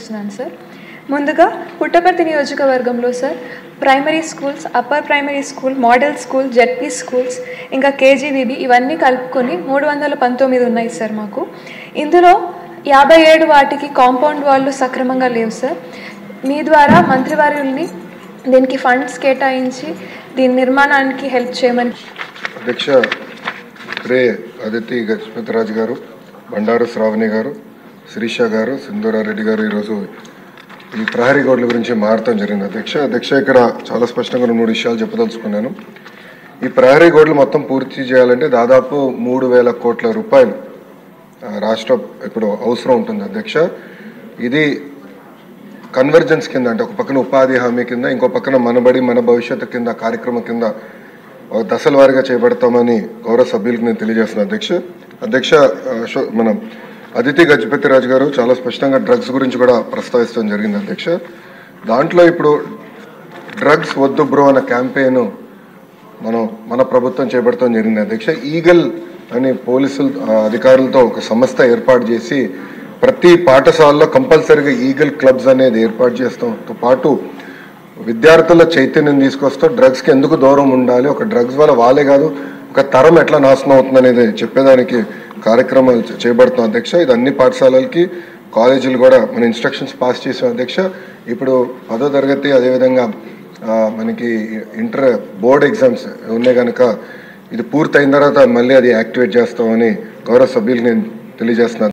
తెలియజేస్తున్నాను సార్. ముందుగా పుట్టపర్తి నియోజకవర్గంలో sir primary schools, upper primary school, model school, ZP schools, ఇంకా కేజీబీబీ ఇవన్నీ కలుపుకొని 319 ఉన్నాయి సార్ మాకు. ఇందులో 57 వాటికి కాంపౌండ్ వాళ్ళు సక్రమంగా లేవు సార్. మీ ద్వారా మంత్రివర్యుల్ని దీనికి ఫండ్స్ కేటాయించి దీని నిర్మాణానికి హెల్ప్ చేయమని. అధ్యక్ష శ్రీ అదితి గజపతిరాజు గారు, బండారు శ్రావణి గారు, శిరీష గారు, సింధూరారెడ్డి గారు ఈరోజు ఈ ప్రహరీ గోడల గురించి మాట్లాడటం జరిగింది. అధ్యక్ష ఇక్కడ చాలా స్పష్టంగా 3 విషయాలు చెప్పదలుచుకున్నాను. ఈ ప్రహరీ గోడలు మొత్తం పూర్తి చేయాలంటే దాదాపు 3,000 కోట్ల రూపాయలు రాష్ట్ర ఇప్పుడు అవసరం ఉంటుంది. అధ్యక్ష ఇది కన్వర్జెన్స్ కింద, అంటే ఒక పక్కన ఉపాధి హామీ కింద, ఇంకో పక్కన మనబడి మన భవిష్యత్తు కింద కార్యక్రమం కింద దశల వారీగా చేపడతామని గౌరవ సభ్యులకు నేను తెలియజేస్తున్నాను. అధ్యక్ష మన అదితి గజపతిరాజు గారు చాలా స్పష్టంగా డ్రగ్స్ గురించి కూడా ప్రస్తావించడం జరిగింది. అధ్యక్ష దాంట్లో ఇప్పుడు డ్రగ్స్ వద్దు బ్రో అన్న క్యాంపెయిన్ మన ప్రభుత్వం చేపడతాం జరిగింది. అధ్యక్ష ఈగల్ అని పోలీసులు అధికారులతో ఒక సంస్థ ఏర్పాటు చేసి ప్రతి పాఠశాలలో కంపల్సరీగా ఈగల్ క్లబ్స్ అనేది ఏర్పాటు చేస్తాంతో పాటు విద్యార్థుల చైతన్యం తీసుకొస్తూ డ్రగ్స్కి ఎందుకు దూరం ఉండాలి, ఒక డ్రగ్స్ వల్ల వాళ్ళే కాదు ఒక తరం ఎట్లా నాశనం అవుతుంది అనేది చెప్పేదానికి కార్యక్రమాలు చేపడుతున్నాం. అధ్యక్ష ఇది అన్ని పాఠశాలలకి, కాలేజీలు కూడా మన ఇన్స్ట్రక్షన్స్ పాస్ చేసాం. అధ్యక్ష ఇప్పుడు 10వ తరగతి అదేవిధంగా మనకి ఇంటర్ బోర్డ్ ఎగ్జామ్స్ ఉన్నాయి కనుక ఇది పూర్తి అయిన తర్వాత మళ్ళీ అది యాక్టివేట్ చేస్తామని గౌరవ సభ్యులకు నేను తెలియజేస్తున్నాను.